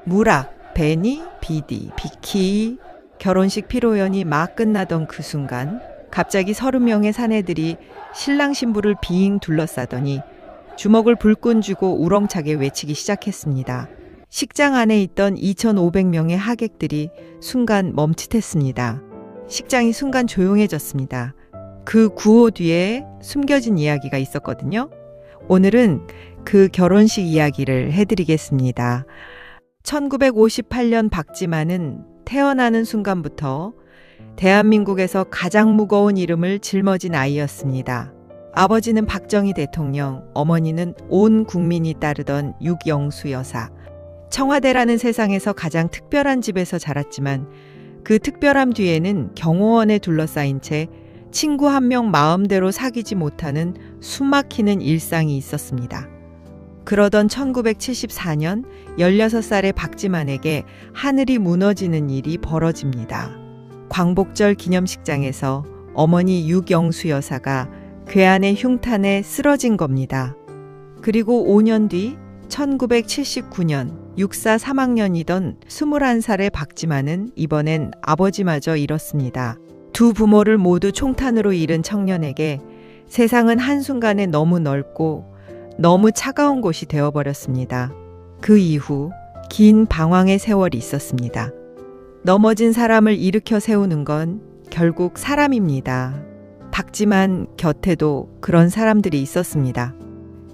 무락, 베니, 비디, 비키. 결혼식 피로연이 막 끝나던 그 순간 갑자기 30명의 사내들이 신랑 신부를 빙 둘러싸더니 주먹을 불끈 쥐고 우렁차게 외치기 시작했습니다. 식장 안에 있던 2,500명의 하객들이 순간 멈칫했습니다. 식장이 순간 조용해졌습니다. 그 구호 뒤에 숨겨진 이야기가 있었거든요. 오늘은 그 결혼식 이야기를 해드리겠습니다. 1958년 박지만은 태어나는 순간부터 대한민국에서 가장 무거운 이름을 짊어진 아이였습니다. 아버지는 박정희 대통령, 어머니는 온 국민이 따르던 육영수 여사. 청와대라는 세상에서 가장 특별한 집에서 자랐지만 그 특별함 뒤에는 경호원에 둘러싸인 채 친구 한 명 마음대로 사귀지 못하는 숨막히는 일상이 있었습니다. 그러던 1974년 16살의 박지만에게 하늘이 무너지는 일이 벌어집니다. 광복절 기념식장에서 어머니 육영수 여사가 괴한의 흉탄에 쓰러진 겁니다. 그리고 5년 뒤 1979년 육사 3학년이던 21살의 박지만은 이번엔 아버지마저 잃었습니다. 두 부모를 모두 총탄으로 잃은 청년에게 세상은 한순간에 너무 넓고 너무 차가운 곳이 되어버렸습니다. 그 이후 긴 방황의 세월이 있었습니다. 넘어진 사람을 일으켜 세우는 건 결국 사람입니다. 박지만 곁에도 그런 사람들이 있었습니다.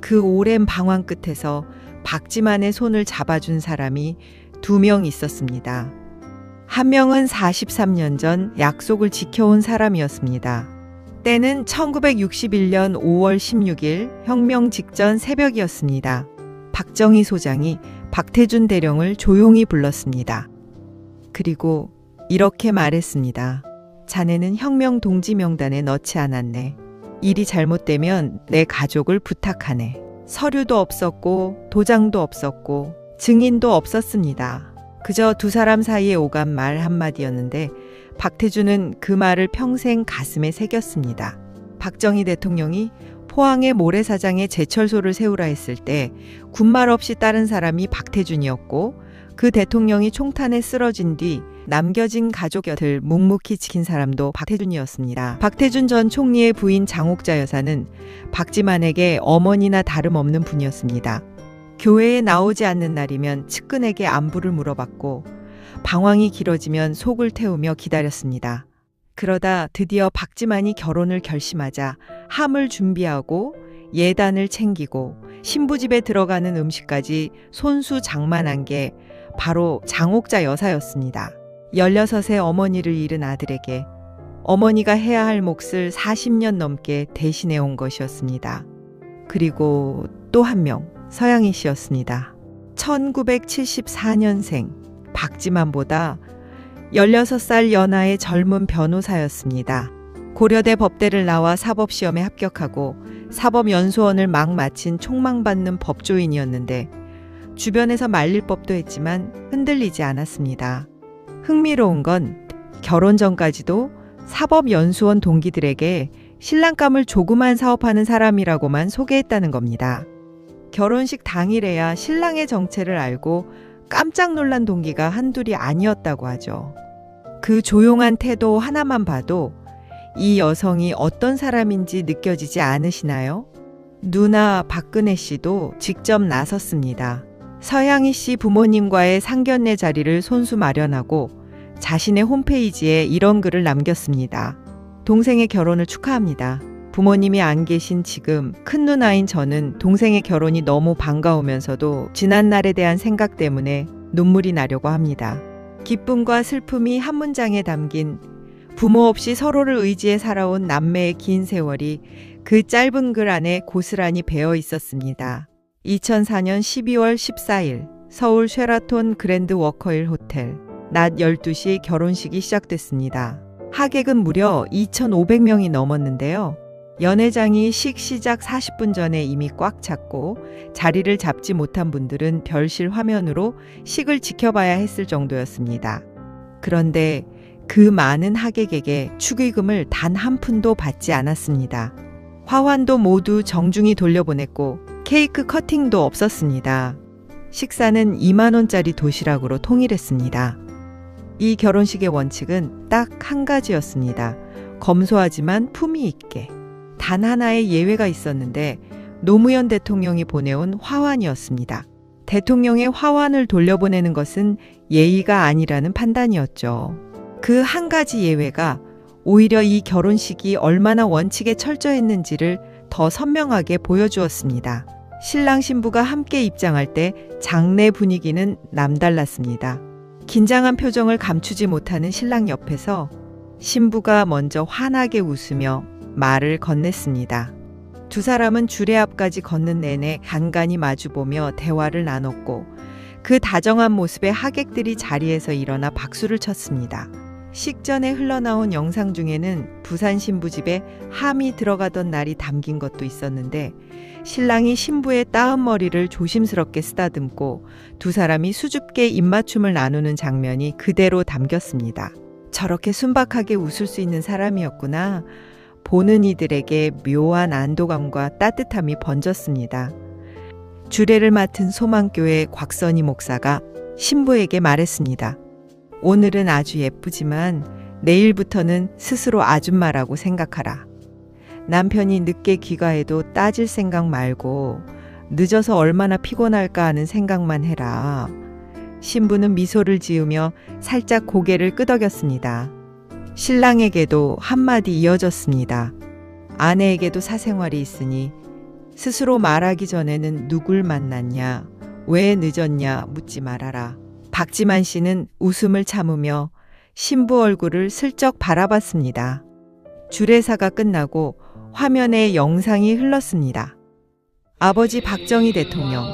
그 오랜 방황 끝에서 박지만의 손을 잡아준 사람이 2명 있었습니다. 한 명은 43년 전 약속을 지켜온 사람이었습니다. 때는 1961년 5월 16일 혁명 직전 새벽이었습니다. 박정희 소장이 박태준 대령을 조용히 불렀습니다. 그리고 이렇게 말했습니다. 자네는 혁명 동지 명단에 넣지 않았네. 일이 잘못되면 내 가족을 부탁하네. 서류도 없었고 도장도 없었고 증인도 없었습니다. 그저 두 사람 사이에 오간 말 한마디였는데 박태준은 그 말을 평생 가슴에 새겼습니다. 박정희 대통령이 포항의 모래사장에 제철소를 세우라 했을 때 군말 없이 따른 사람이 박태준이었고 그 대통령이 총탄에 쓰러진 뒤 남겨진 가족 곁을 묵묵히 지킨 사람도 박태준이었습니다. 박태준 전 총리의 부인 장옥자 여사는 박지만에게 어머니나 다름없는 분이었습니다. 교회에 나오지 않는 날이면 측근에게 안부를 물어봤고 방황이 길어지면 속을 태우며 기다렸습니다. 그러다 드디어 박지만이 결혼을 결심하자 함을 준비하고 예단을 챙기고 신부집에 들어가는 음식까지 손수 장만한 게 바로 장옥자 여사였습니다. 16의 어머니를 잃은 아들에게 어머니가 해야 할 몫을 40년 넘게 대신해 온 것이었습니다. 그리고 또 한 명, 서양희 씨였습니다. 1974년생 박지만보다 16살 연하의 젊은 변호사였습니다. 고려대 법대를 나와 사법시험에 합격하고 사법연수원을 막 마친 촉망받는 법조인이었는데 주변에서 말릴 법도 했지만 흔들리지 않았습니다. 흥미로운 건 결혼 전까지도 사법연수원 동기들에게 신랑감을 조그만 사업하는 사람이라고만 소개했다는 겁니다. 결혼식 당일에야 신랑의 정체를 알고 깜짝 놀란 동기가 한둘이 아니었다고 하죠. 그 조용한 태도 하나만 봐도 이 여성이 어떤 사람인지 느껴지지 않으시나요? 누나 박근혜 씨도 직접 나섰습니다. 서양희 씨 부모님과의 상견례 자리를 손수 마련하고 자신의 홈페이지에 이런 글을 남겼습니다. 동생의 결혼을 축하합니다. 부모님이 안 계신 지금 큰 누나인 저는 동생의 결혼이 너무 반가우면서도 지난 날에 대한 생각 때문에 눈물이 나려고 합니다. 기쁨과 슬픔이 한 문장에 담긴 부모 없이 서로를 의지해 살아온 남매의 긴 세월이 그 짧은 글 안에 고스란히 배어 있었습니다. 2004년 12월 14일 서울 쉐라톤 그랜드 워커힐 호텔 낮 12시 결혼식이 시작됐습니다. 하객은 무려 2,500명이 넘었는데요. 연회장이 식 시작 40분 전에 이미 꽉 찼고 자리를 잡지 못한 분들은 별실 화면으로 식을 지켜봐야 했을 정도였습니다. 그런데 그 많은 하객에게 축의금을 단 한 푼도 받지 않았습니다. 화환도 모두 정중히 돌려보냈고 케이크 커팅도 없었습니다. 식사는 2만 원짜리 도시락으로 통일했습니다. 이 결혼식의 원칙은 딱 한 가지였습니다. 검소하지만 품위 있게. 단 하나의 예외가 있었는데 노무현 대통령이 보내온 화환이었습니다. 대통령의 화환을 돌려보내는 것은 예의가 아니라는 판단이었죠. 그 한 가지 예외가 오히려 이 결혼식이 얼마나 원칙에 철저했는지를 더 선명하게 보여주었습니다. 신랑 신부가 함께 입장할 때 장례 분위기는 남달랐습니다. 긴장한 표정을 감추지 못하는 신랑 옆에서 신부가 먼저 환하게 웃으며 말을 건넸습니다. 두 사람은 주례 앞까지 걷는 내내 간간히 마주보며 대화를 나눴고 그 다정한 모습에 하객들이 자리에서 일어나 박수를 쳤습니다. 식전에 흘러나온 영상 중에는 부산 신부 집에 함이 들어가던 날이 담긴 것도 있었는데 신랑이 신부의 따은 머리를 조심스럽게 쓰다듬고 두 사람이 수줍게 입맞춤을 나누는 장면이 그대로 담겼습니다. 저렇게 순박하게 웃을 수 있는 사람이었구나. 보는 이들에게 묘한 안도감과 따뜻함이 번졌습니다. 주례를 맡은 소망교회 곽선희 목사가 신부에게 말했습니다. 오늘은 아주 예쁘지만 내일부터는 스스로 아줌마라고 생각하라. 남편이 늦게 귀가해도 따질 생각 말고 늦어서 얼마나 피곤할까 하는 생각만 해라. 신부는 미소를 지으며 살짝 고개를 끄덕였습니다. 신랑에게도 한마디 이어졌습니다. 아내에게도 사생활이 있으니 스스로 말하기 전에는 누굴 만났냐, 왜 늦었냐 묻지 말아라. 박지만 씨는 웃음을 참으며 신부 얼굴을 슬쩍 바라봤습니다. 주례사가 끝나고 화면에 영상이 흘렀습니다. 아버지 박정희 대통령,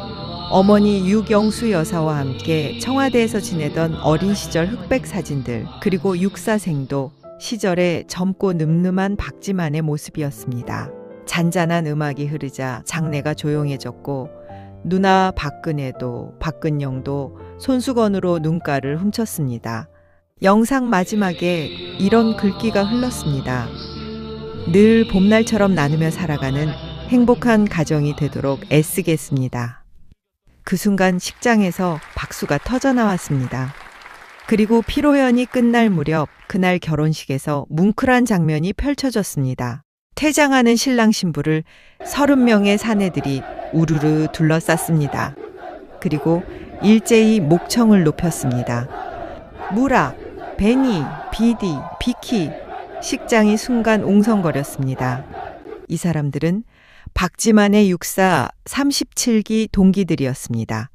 어머니 유경수 여사와 함께 청와대에서 지내던 어린 시절 흑백 사진들, 그리고 육사생도 시절의 젊고 늠름한 박지만의 모습이었습니다. 잔잔한 음악이 흐르자 장내가 조용해졌고 누나 박근혜도 박근영도 손수건으로 눈가를 훔쳤습니다. 영상 마지막에 이런 글귀가 흘렀습니다. 늘 봄날처럼 나누며 살아가는 행복한 가정이 되도록 애쓰겠습니다. 그 순간 식장에서 박수가 터져 나왔습니다. 그리고 피로연이 끝날 무렵 그날 결혼식에서 뭉클한 장면이 펼쳐졌습니다. 퇴장하는 신랑 신부를 30명의 사내들이 우르르 둘러쌌습니다. 그리고 일제히 목청을 높였습니다. 무락, 베니, 비디, 비키. 식장이 순간 웅성거렸습니다. 이 사람들은 박지만의 육사 37기 동기들이었습니다.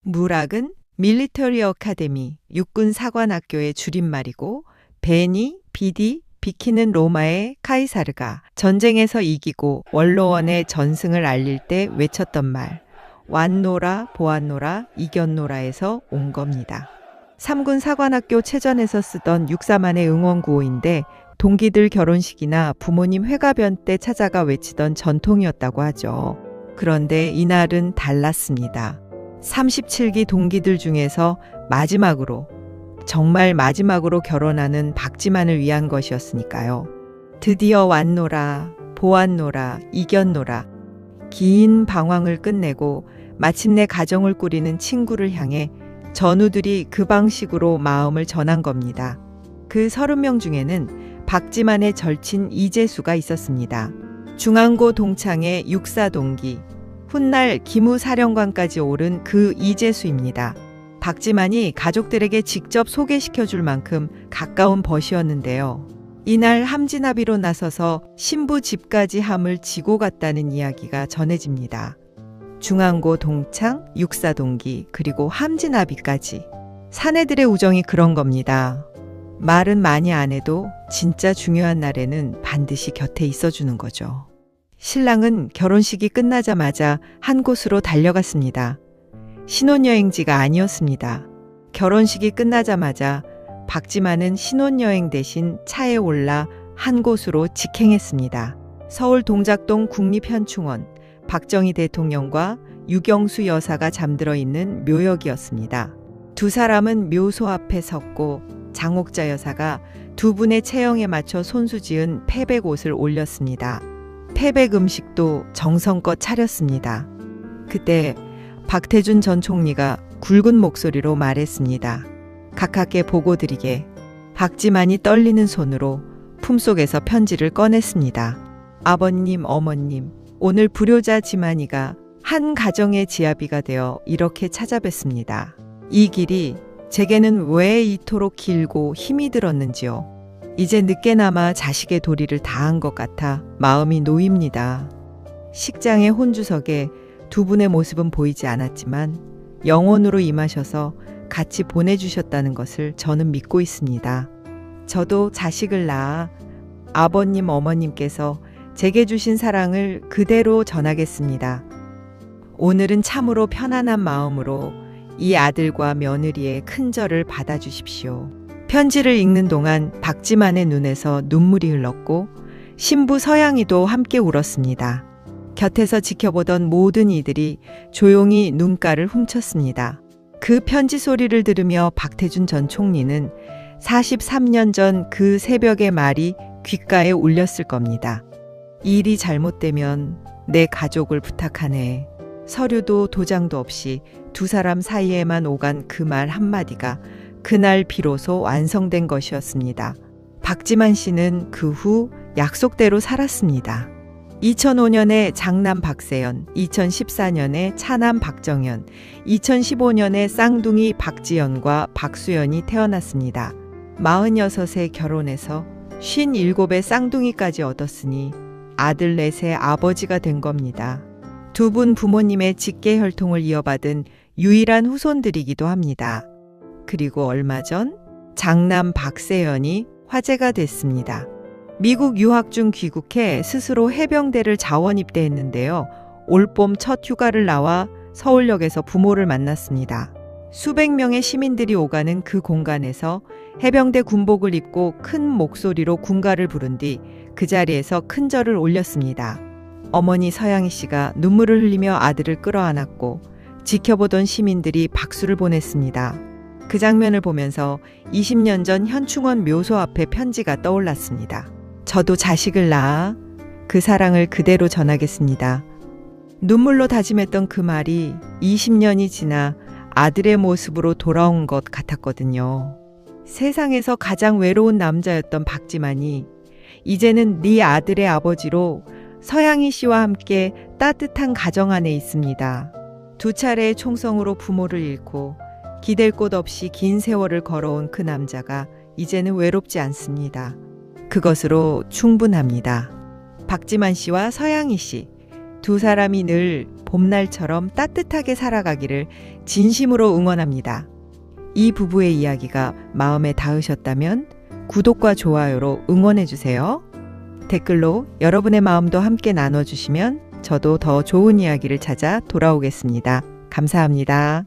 무락은 밀리터리 어카데미, 육군 사관학교의 줄임말이고 베니, 비디, 비키는 로마의 카이사르가 전쟁에서 이기고 원로원의 전승을 알릴 때 외쳤던 말 완노라 보았노라 이겼노라에서 온 겁니다. 3군 사관학교 체전에서 쓰던 육사만의 응원구호인데 동기들 결혼식이나 부모님 회가변 때 찾아가 외치던 전통이었다고 하죠. 그런데 이날은 달랐습니다. 37기 동기들 중에서 마지막으로, 정말 마지막으로 결혼하는 박지만을 위한 것이었으니까요. 드디어 왔노라, 보았노라, 이겼노라. 긴 방황을 끝내고 마침내 가정을 꾸리는 친구를 향해 전우들이 그 방식으로 마음을 전한 겁니다. 그 30명 중에는 박지만의 절친 이재수가 있었습니다. 중앙고 동창의 육사 동기, 훗날 기무사령관까지 오른 그 이재수입니다. 박지만이 가족들에게 직접 소개시켜줄 만큼 가까운 벗이었는데요. 이날 함진아비로 나서서 신부 집까지 함을 지고 갔다는 이야기가 전해집니다. 중앙고 동창, 육사 동기, 그리고 함진아비까지. 사내들의 우정이 그런 겁니다. 말은 많이 안 해도 진짜 중요한 날에는 반드시 곁에 있어주는 거죠. 신랑은 결혼식이 끝나자마자 한 곳으로 달려갔습니다. 신혼여행지가 아니었습니다. 결혼식이 끝나자마자 박지만은 신혼여행 대신 차에 올라 한 곳으로 직행했습니다. 서울 동작동 국립현충원, 박정희 대통령과 유경수 여사가 잠들어 있는 묘역이었습니다. 두 사람은 묘소 앞에 섰고 장옥자 여사가 두 분의 체형에 맞춰 손수지은 패백옷을 올렸습니다. 패백 음식도 정성껏 차렸습니다. 그때 박태준 전 총리가 굵은 목소리로 말했습니다. 가깝게 보고 드리게. 박지만이 떨리는 손으로 품속에서 편지를 꺼냈습니다. 아버님, 어머님, 오늘 불효자 지만이가 한 가정의 지아비가 되어 이렇게 찾아뵙습니다. 이 길이 제게는 왜 이토록 길고 힘이 들었는지요. 이제 늦게나마 자식의 도리를 다한 것 같아 마음이 놓입니다. 식장의 혼주석에 두 분의 모습은 보이지 않았지만 영혼으로 임하셔서 같이 보내주셨다는 것을 저는 믿고 있습니다. 저도 자식을 낳아 아버님, 어머님께서 제게 주신 사랑을 그대로 전하겠습니다. 오늘은 참으로 편안한 마음으로 이 아들과 며느리의 큰절을 받아주십시오. 편지를 읽는 동안 박지만의 눈에서 눈물이 흘렀고 신부 서양이도 함께 울었습니다. 곁에서 지켜보던 모든 이들이 조용히 눈가를 훔쳤습니다. 그 편지 소리를 들으며 박태준 전 총리는 43년 전 그 새벽의 말이 귓가에 울렸을 겁니다. 일이 잘못되면 내 가족을 부탁하네. 서류도 도장도 없이 두 사람 사이에만 오간 그 말 한마디가 그날 비로소 완성된 것이었습니다. 박지만 씨는 그 후 약속대로 살았습니다. 2005년에 장남 박세연, 2014년에 차남 박정현, 2015년에 쌍둥이 박지연과 박수연이 태어났습니다. 46에 결혼해서 57의 쌍둥이까지 얻었으니 아들 넷의 아버지가 된 겁니다. 두 분 부모님의 직계 혈통을 이어받은 유일한 후손들이기도 합니다. 그리고 얼마 전 장남 박세연이 화제가 됐습니다. 미국 유학 중 귀국해 스스로 해병대를 자원 입대했는데요. 올봄 첫 휴가를 나와 서울역에서 부모를 만났습니다. 수백 명의 시민들이 오가는 그 공간에서 해병대 군복을 입고 큰 목소리로 군가를 부른 뒤 그 자리에서 큰절을 올렸습니다. 어머니 서양희 씨가 눈물을 흘리며 아들을 끌어안았고 지켜보던 시민들이 박수를 보냈습니다. 그 장면을 보면서 20년 전 현충원 묘소 앞에 편지가 떠올랐습니다. 저도 자식을 낳아 그 사랑을 그대로 전하겠습니다. 눈물로 다짐했던 그 말이 20년이 지나 아들의 모습으로 돌아온 것 같았거든요. 세상에서 가장 외로운 남자였던 박지만이 이제는 네 아들의 아버지로 서양희 씨와 함께 따뜻한 가정 안에 있습니다. 두 차례의 총성으로 부모를 잃고 기댈 곳 없이 긴 세월을 걸어온 그 남자가 이제는 외롭지 않습니다. 그것으로 충분합니다. 박지만 씨와 서양희 씨, 두 사람이 늘 봄날처럼 따뜻하게 살아가기를 진심으로 응원합니다. 이 부부의 이야기가 마음에 닿으셨다면 구독과 좋아요로 응원해주세요. 댓글로 여러분의 마음도 함께 나눠주시면 저도 더 좋은 이야기를 찾아 돌아오겠습니다. 감사합니다.